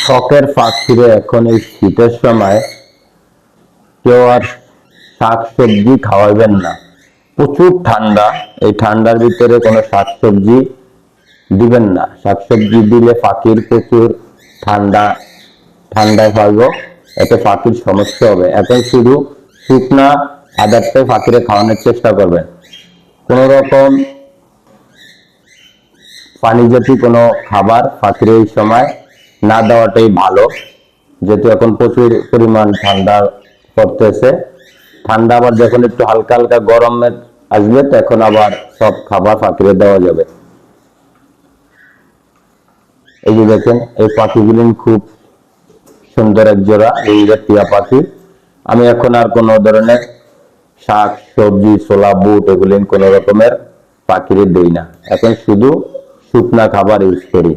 শখের ফাঁক ফিরে এখন এই শীতের সময় কেউ আর শাক সবজি খাওয়াবেন না। প্রচুর ঠান্ডা, এই ঠান্ডার ভিতরে কোনো শাক সবজি দিবেন না। শাক সবজি দিলে পাখির প্রচুর ঠান্ডা ঠান্ডায় পাইব, এতে পাখির সমস্যা হবে। এখন শুধু শুকনা আদারটাই পাখিরে খাওয়ানোর চেষ্টা করবেন। কোন রকম পানি জাতীয় কোনো খাবার পাখির এই সময় না দেওয়াটাই ভালো, যেহেতু এখন প্রচুর পরিমাণ ঠান্ডা পড়তেছে। ঠান্ডা আবার যখন একটু হালকা হালকা গরমের আসবে তখন আবার সব খাবার পাখিরে দেওয়া যাবে। এই যে দেখেন, এই পাখিগুলি খুব সুন্দর এক জোড়া রিঙ্গের টিয়া পাখি। আমি এখন আর কোনো ধরনের শাক সবজি ছোলা বুট এগুলি কোন রকমের পাখিরে দেই না, এখন শুধু শুকনা খাবার ইউজ করি।